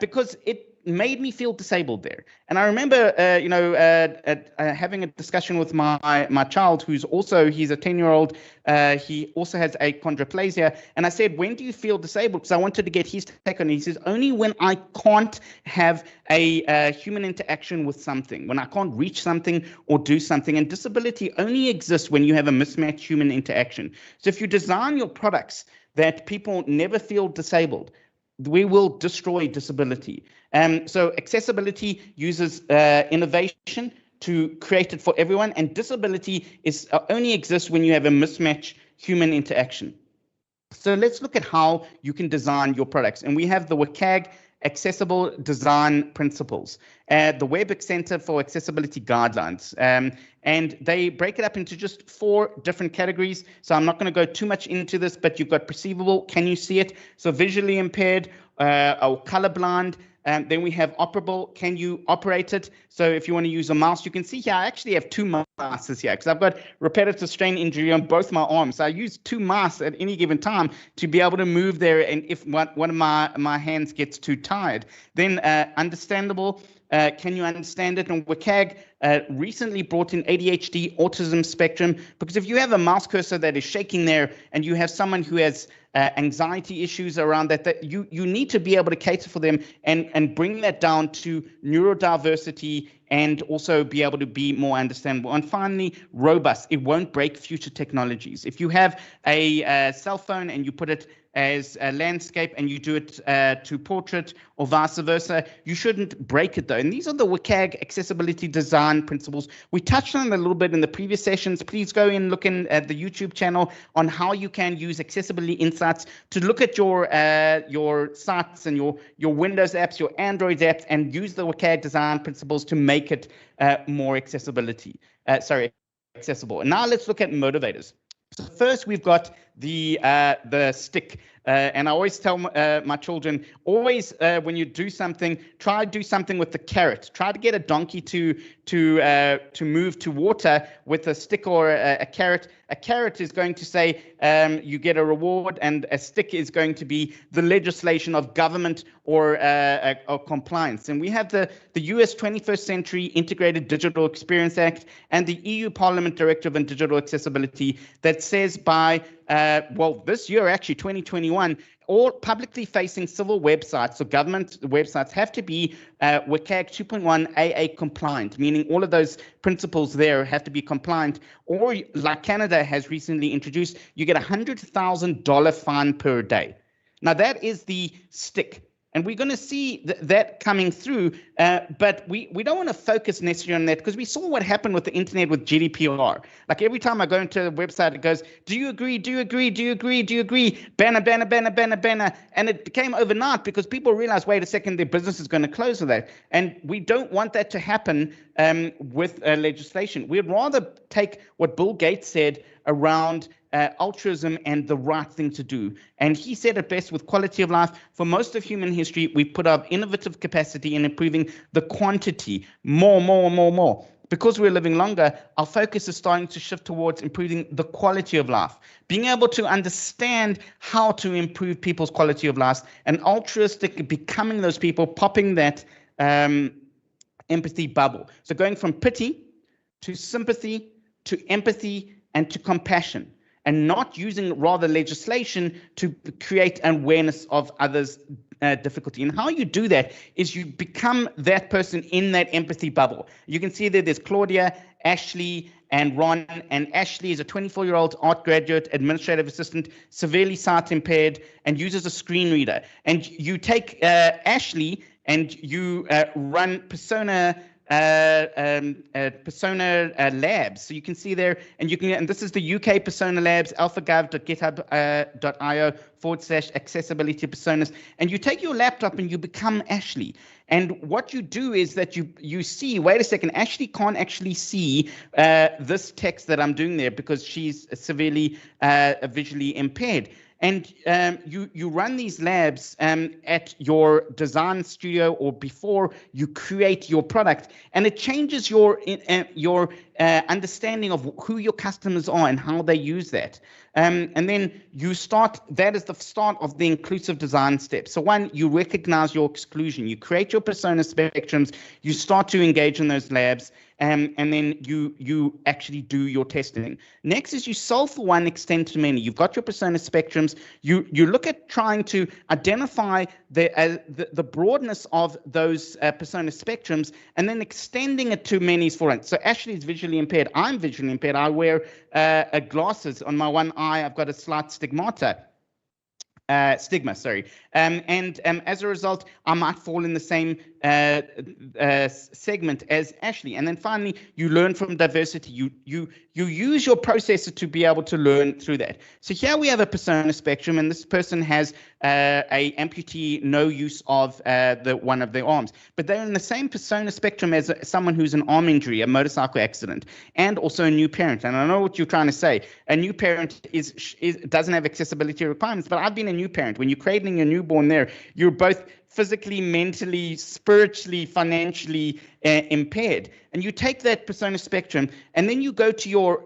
because it made me feel disabled there. And I remember, having a discussion with my child, he's a 10-year-old. He also has achondroplasia. And I said, when do you feel disabled? Because I wanted to get his take on it. He says, only when I can't have a human interaction with something, when I can't reach something or do something. And disability only exists when you have a mismatched human interaction. So if you design your products that people never feel disabled, we will destroy disability. So accessibility uses innovation to create it for everyone, and disability is only exists when you have a mismatched human interaction. So let's look at how you can design your products. And we have the WCAG Accessible Design Principles, the Web Center for Accessibility Guidelines. And they break it up into just 4 different categories. So I'm not going to go too much into this, but you've got perceivable, can you see it? So visually impaired or colorblind. Then we have operable, can you operate it? So if you want to use a mouse, you can see here, I actually have 2 mouses here because I've got repetitive strain injury on both my arms. So I use 2 mice at any given time to be able to move there. And if one of my hands gets too tired, then understandable, can you understand it? And WCAG recently brought in ADHD, autism spectrum, because if you have a mouse cursor that is shaking there and you have someone who has anxiety issues around that you need to be able to cater for them and bring that down to neurodiversity and also be able to be more understandable. And finally, robust. It won't break future technologies. If you have a cell phone and you put it as a landscape and you do it to portrait or vice versa, you shouldn't break it though. And these are the WCAG accessibility design principles. We touched on it a little bit in the previous sessions. Please go in, look in at the YouTube channel on how you can use accessibility insights to look at your sites and your Windows apps, your Android apps, and use the WCAG design principles to make it more accessible. And now let's look at motivators. So first, we've got the stick. And I always tell my children, always when you do something, try to do something with the carrot. Try to get a donkey to move to water with a stick or a carrot. A carrot is going to say you get a reward, and a stick is going to be the legislation of government or compliance. And we have the US 21st Century Integrated Digital Experience Act and the EU Parliament Directive on Digital Accessibility that says by this year, actually 2021, all publicly facing civil websites or government websites have to be WCAG 2.1 AA compliant, meaning all of those principles there have to be compliant. Or like Canada has recently introduced, you get a $100,000 fine per day. Now that is the stick. And we're going to see that coming through, but we don't want to focus necessarily on that because we saw what happened with the internet with GDPR. Like every time I go into a website, it goes, do you agree, do you agree, do you agree, do you agree, banner, banner, banner, banner, banner. And it came overnight because people realized, wait a second, their business is going to close with that. And we don't want that to happen with legislation. We'd rather take what Bill Gates said around altruism and the right thing to do. And he said it best with quality of life. For most of human history, we put our innovative capacity in improving the quantity, more. Because we're living longer, our focus is starting to shift towards improving the quality of life, being able to understand how to improve people's quality of life, and altruistic, becoming those people, popping that empathy bubble. So going from pity to sympathy to empathy and to compassion, and not using rather legislation to create awareness of others' difficulty. And how you do that is you become that person in that empathy bubble. You can see there's Claudia, Ashley, and Ron. And Ashley is a 24-year-old art graduate, administrative assistant, severely sight impaired, and uses a screen reader. And you take Ashley and you run persona labs. So you can see there, and this is the UK persona labs, alphagov.github.io/accessibility personas. And you take your laptop and you become Ashley. And what you do is that you see, wait a second, Ashley can't actually see this text that I'm doing there because she's severely visually impaired. And you run these labs at your design studio or before you create your product, and it changes your understanding of who your customers are and how they use that. And then that is the start of the inclusive design step. So one, you recognize your exclusion, you create your persona spectrums, you start to engage in those labs, and then you actually do your testing. Next is you solve for one, extend to many. You've got your persona spectrums. You look at trying to identify the broadness of those persona spectrums, and then extending it to many for it. So Ashley is visually impaired. I'm visually impaired. I wear glasses on my one eye. I've got a slight stigma, as a result, I might fall in the same segment as Ashley. And then finally, you learn from diversity. You use your processor to be able to learn through that. So here we have a persona spectrum, and this person has a amputee, no use of one of their arms, but they're in the same persona spectrum as someone who's an arm injury, a motorcycle accident, and also a new parent. And I know what you're trying to say. A new parent doesn't have accessibility requirements, but I've been a new parent. When you're creating a newborn there, you're both physically, mentally, spiritually, financially impaired. And you take that persona spectrum, and then you go to your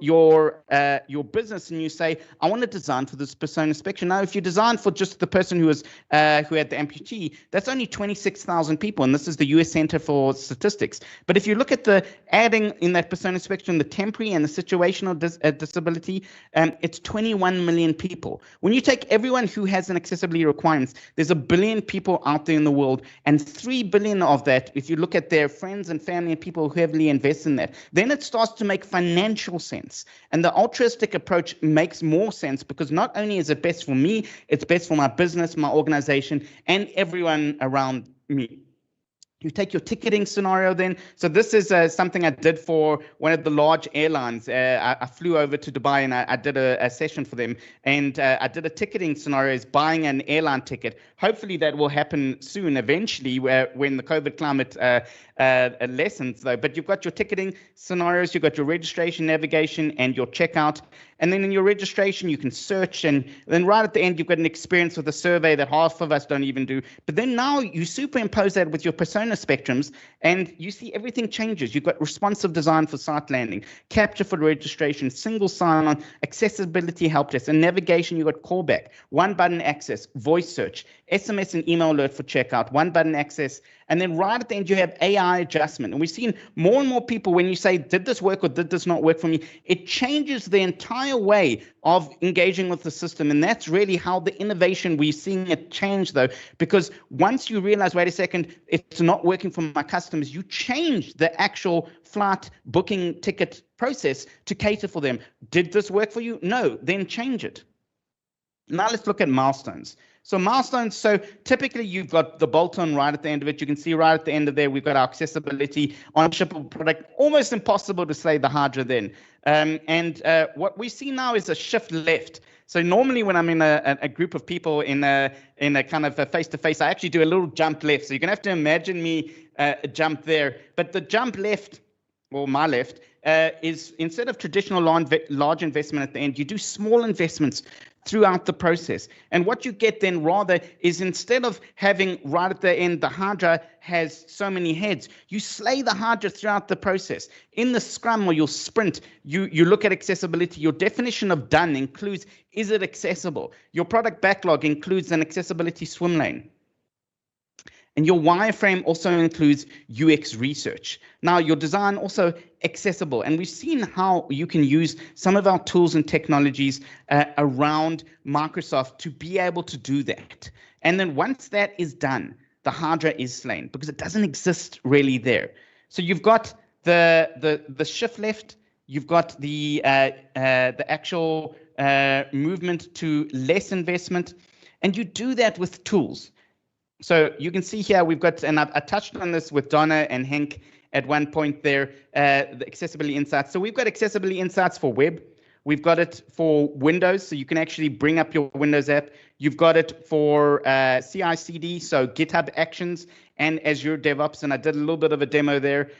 business and you say, I want to design for this persona spectrum. Now, if you design for just the person who had the amputee, that's only 26,000 people, and this is the US Center for Statistics. But if you look at the adding in that persona spectrum, the temporary and the situational disability, it's 21 million people. When you take everyone who has an accessibility requirements, there's 1 billion people out there in the world, and 3 billion of that, if you look at their friends and family and people who heavily invest in that, then it starts to make financial sense. And the altruistic approach makes more sense because not only is it best for me, it's best for my business, my organization, and everyone around me. You take your ticketing scenario then. So this is something I did for one of the large airlines. I flew over to Dubai and I did a session for them. And I did a ticketing scenario as buying an airline ticket. Hopefully that will happen soon, eventually, when the COVID climate lessens though. But you've got your ticketing scenarios, you've got your registration, navigation, and your checkout. And then in your registration, you can search, and then right at the end, you've got an experience with a survey that half of us don't even do. But then now you superimpose that with your persona spectrums, and you see everything changes. You've got responsive design for site landing, capture for registration, single sign-on, accessibility help desk, and navigation. You've got callback, one button access, voice search, SMS and email alert for checkout, one button access, and then right at the end, you have AI adjustment. And we've seen more and more people, when you say, did this work or did this not work for me, it changes the entire way of engaging with the system. And that's really how the innovation, we're seeing it change though, because once you realize, wait a second, it's not working for my customers, you change the actual flight booking ticket process to cater for them. Did this work for you? No, then change it. Now let's look at milestones. So milestones, so typically you've got the bolt-on right at the end of it. You can see right at the end of there, we've got our accessibility on shippable product. Almost impossible to say the Hydra then. What we see now is a shift left. So normally when I'm in a group of people in a kind of a face-to-face, I actually do a little jump left. So you're going to have to imagine me jump there. But the jump left, or my left, is instead of traditional large investment at the end, you do small investments throughout the process. And what you get then rather is, instead of having right at the end, the Hydra has so many heads, you slay the Hydra throughout the process. In the Scrum or your sprint, you look at accessibility. Your definition of done includes, is it accessible? Your product backlog includes an accessibility swim lane. And your wireframe also includes UX research. Now, your design also accessible. And we've seen how you can use some of our tools and technologies around Microsoft to be able to do that. And then once that is done, the Hydra is slain, because it doesn't exist really there. So you've got the shift left, you've got the actual movement to less investment, and you do that with tools. So you can see here we've got, and I touched on this with Donna and Henk at one point there, the accessibility insights. So we've got accessibility insights for web. We've got it for Windows, so you can actually bring up your Windows app. You've got it for CI/CD, so GitHub Actions, and Azure DevOps, and I did a little bit of a demo there.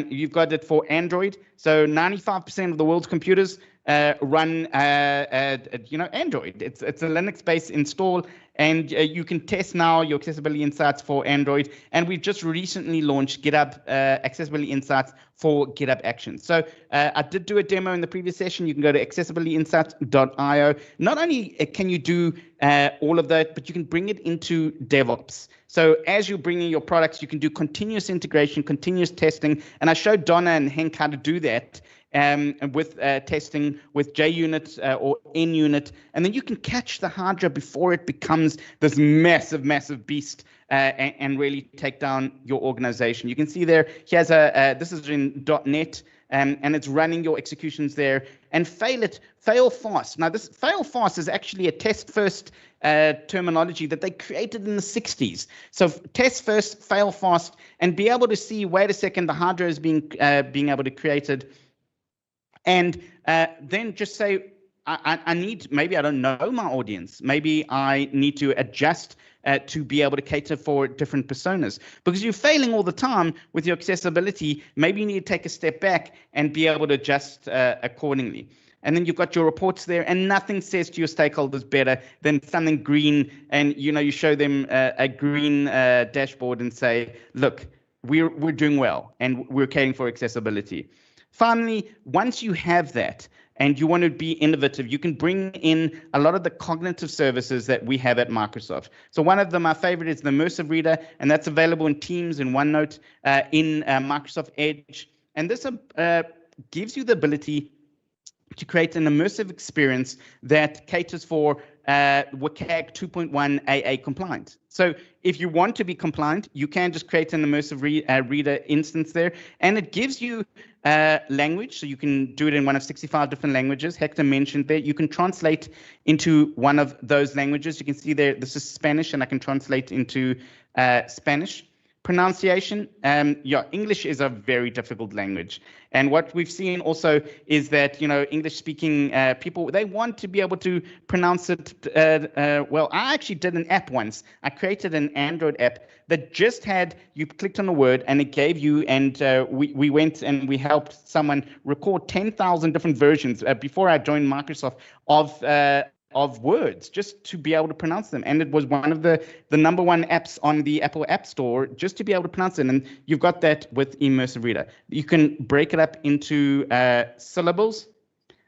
You've got it for Android, so 95% of the world's computers run Android. It's a Linux-based install, and you can test now your accessibility insights for Android. And we've just recently launched GitHub Accessibility Insights for GitHub Actions. So I did do a demo in the previous session. You can go to accessibilityinsights.io. Not only can you do all of that, but you can bring it into DevOps. So as you're bringing your products, you can do continuous integration, continuous testing. And I showed Donna and Henk how to do that with testing with JUnit or NUnit, and then you can catch the Hydra before it becomes this massive beast and really take down your organization. You can see there, here's this is in .NET, and it's running your executions there. And fail fast. Now this fail fast is actually a test first terminology that they created in the 60s. So test first, fail fast, and be able to see, wait a second, the Hydra is being able to created. And then just say, I need, maybe I don't know my audience. Maybe I need to adjust to be able to cater for different personas. Because you're failing all the time with your accessibility, maybe you need to take a step back and be able to adjust accordingly. And then you've got your reports there, and nothing says to your stakeholders better than something green. And you show them a green dashboard and say, look, we're doing well and we're catering for accessibility. Finally, once you have that and you want to be innovative, you can bring in a lot of the cognitive services that we have at Microsoft. So one of them, my favorite, is the Immersive Reader, and that's available in Teams, in OneNote, in Microsoft Edge. And this gives you the ability to create an immersive experience that caters for WCAG 2.1 AA compliant. So if you want to be compliant, you can just create an immersive reader instance there, and it gives you language, so you can do it in one of 65 different languages. Hector mentioned there, you can translate into one of those languages. You can see there, this is Spanish, and I can translate into Spanish. Pronunciation, English is a very difficult language. And what we've seen also is that, English-speaking people, they want to be able to pronounce it well. I actually did an app once. I created an Android app that just had, you clicked on a word and it gave you, and we went and we helped someone record 10,000 different versions before I joined Microsoft of words, just to be able to pronounce them. And it was one of the number one apps on the Apple App Store, just to be able to pronounce it. And you've got that with Immersive Reader. You can break it up into syllables.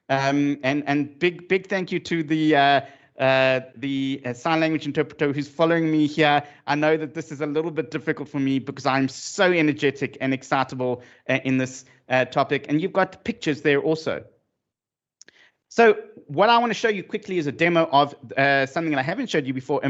And big thank you to the sign language interpreter who's following me here. I know that this is a little bit difficult for me because I'm so energetic and excitable in this topic. And you've got pictures there also. So what I want to show you quickly is a demo of something that I haven't showed you before,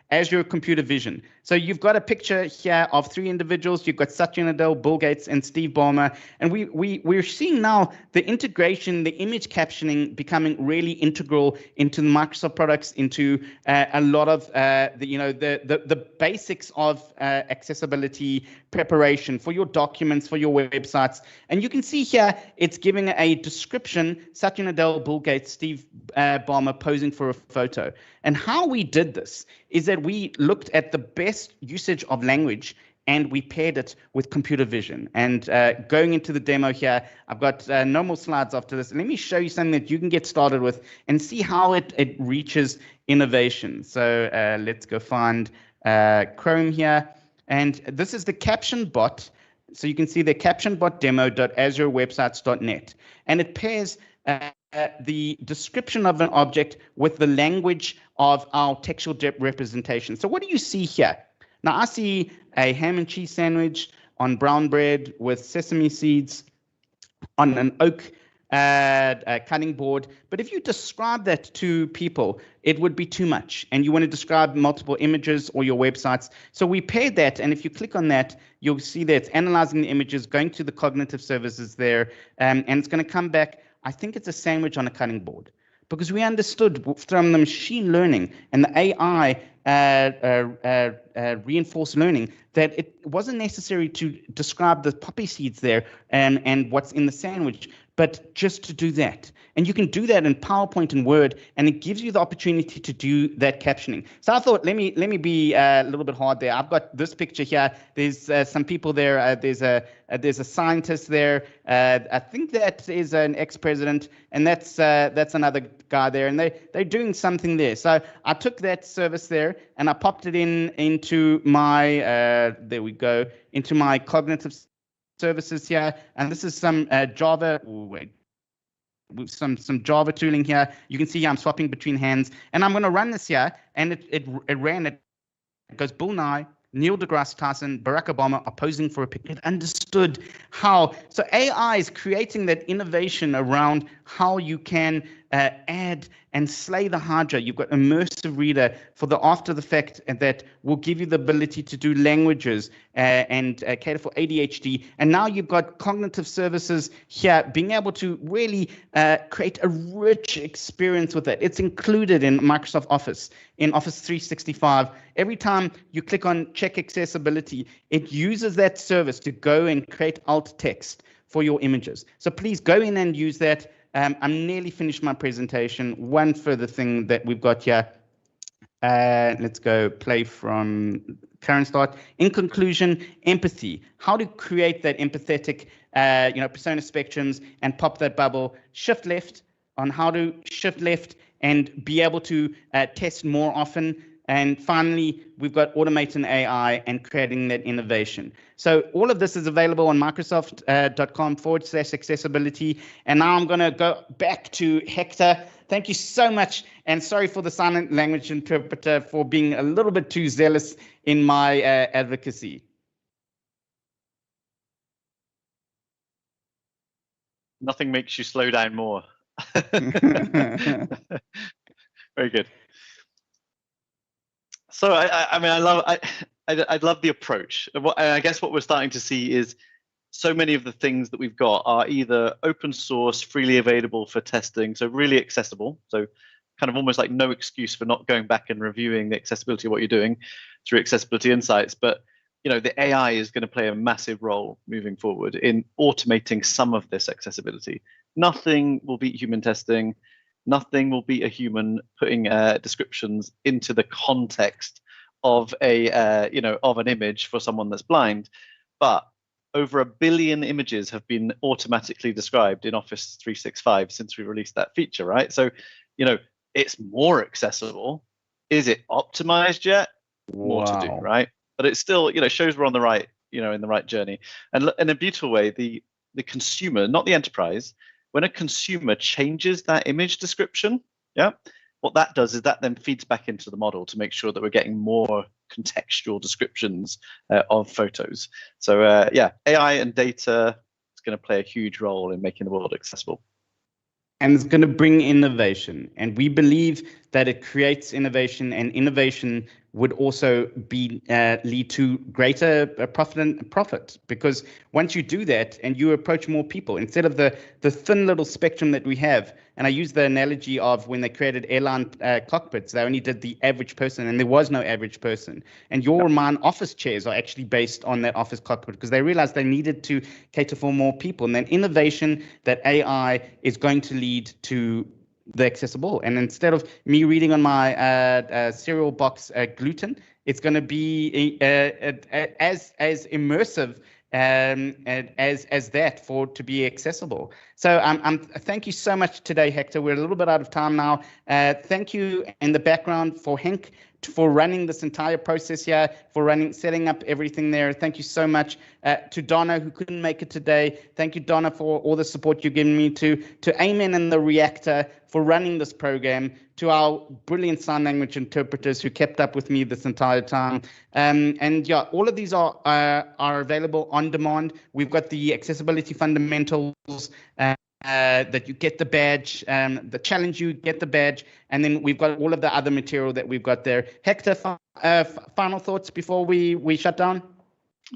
Azure Computer Vision. So you've got a picture here of three individuals. You've got Satya Nadella, Bill Gates, and Steve Boelman. And we're seeing now the integration, the image captioning becoming really integral into the Microsoft products, into a lot of the basics of accessibility preparation for your documents, for your websites. And you can see here, it's giving a description, Satya Nadella, Bill Gates, Steve Boelman posing for a photo. And how we did this is that we looked at the best usage of language and we paired it with computer vision. And going into the demo here, I've got no more slides after this. Let me show you something that you can get started with and see how it reaches innovation. So let's go find Chrome here. And this is the caption bot. So you can see the captionbotdemo.azurewebsites.net. And it pairs the description of an object with the language of our textual representation. So what do you see here? Now I see a ham and cheese sandwich on brown bread with sesame seeds on an oak cutting board. But if you describe that to people, it would be too much. And you want to describe multiple images or your websites. So we paired that. And if you click on that, you'll see that it's analyzing the images, going to the cognitive services there, and it's going to come back. I think it's a sandwich on a cutting board, because we understood from the machine learning and the AI reinforced learning that it wasn't necessary to describe the poppy seeds there and what's in the sandwich, but just to do that. And you can do that in PowerPoint and Word, and it gives you the opportunity to do that captioning. So I thought, let me be a little bit hard there. I've got this picture here. There's some people there. There's a scientist there. I think that is an ex-president, and that's another guy there, and they're doing something there. So I took that service there and I popped it into my there we go, into my cognitive services here, and this is some Java. With some Java tooling here. You can see I'm swapping between hands, and I'm going to run this here, and it ran it. It goes Bill Nye, Neil deGrasse Tyson, Barack Obama are posing for a picture. It understood how. So AI is creating that innovation around how you can add and slay the Hydra. You've got immersive reader for the after the fact that will give you the ability to do languages and cater for ADHD. And now you've got cognitive services here being able to really create a rich experience with it. It's included in Microsoft Office, in Office 365. Every time you click on check accessibility, it uses that service to go and create alt text for your images. So please go in and use that. I'm nearly finished my presentation. One further thing that we've got here. Let's go play from current start. In conclusion, empathy. How to create that empathetic, persona spectrums and pop that bubble. Shift left on how to shift left and be able to test more often. And finally, we've got automating AI and creating that innovation. So all of this is available on Microsoft.com/accessibility. And now I'm going to go back to Hector. Thank you so much. And sorry for the silent language interpreter for being a little bit too zealous in my advocacy. Nothing makes you slow down more. Very good. So I love the approach. And I guess what we're starting to see is so many of the things that we've got are either open source, freely available for testing, so really accessible. So kind of almost like no excuse for not going back and reviewing the accessibility of what you're doing through Accessibility Insights. But the AI is going to play a massive role moving forward in automating some of this accessibility. Nothing will beat human testing. Nothing will beat a human putting descriptions into the context of of an image for someone that's blind. But over 1 billion images have been automatically described in Office 365 since we released that feature, right? So, it's more accessible. Is it optimized yet? More to do, right? But it still, shows we're on the right, in the right journey. And in a beautiful way, the consumer, not the enterprise, when a consumer changes that image description, what that does is that then feeds back into the model to make sure that we're getting more contextual descriptions of photos. So AI and data is going to play a huge role in making the world accessible. And it's going to bring innovation. And we believe that it creates innovation, and innovation would also be lead to greater profit. Because once you do that and you approach more people, instead of the thin little spectrum that we have, and I use the analogy of when they created airline cockpits, they only did the average person, and there was no average person. And your mine office chairs are actually based on that office cockpit because they realized they needed to cater for more people. And then innovation that AI is going to lead to the accessible. And instead of me reading on my cereal box gluten, It's going to be as immersive as that for to be accessible. So thank you so much today, Hector. We're a little bit out of time now. Thank you in the background for Henk for running this entire process here, for setting up everything there. Thank you so much to Donna, who couldn't make it today. Thank you, Donna, for all the support you've given me, to Eamon and the Reactor for running this program, to our brilliant sign language interpreters who kept up with me this entire time. And yeah, all of these are available on demand. We've got the accessibility fundamentals, that you get the badge, the challenge, you get the badge, and then we've got all of the other material that we've got there. Hector, final thoughts before we shut down?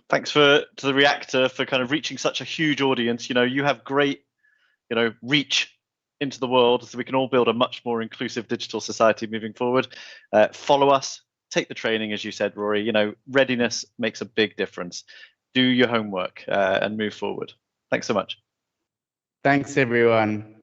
Thanks to the Reactor for kind of reaching such a huge audience. You have great, reach into the world, so we can all build a much more inclusive digital society moving forward. Follow us, take the training, as you said, Rory. Readiness makes a big difference. Do your homework and move forward. Thanks so much. Thanks, everyone.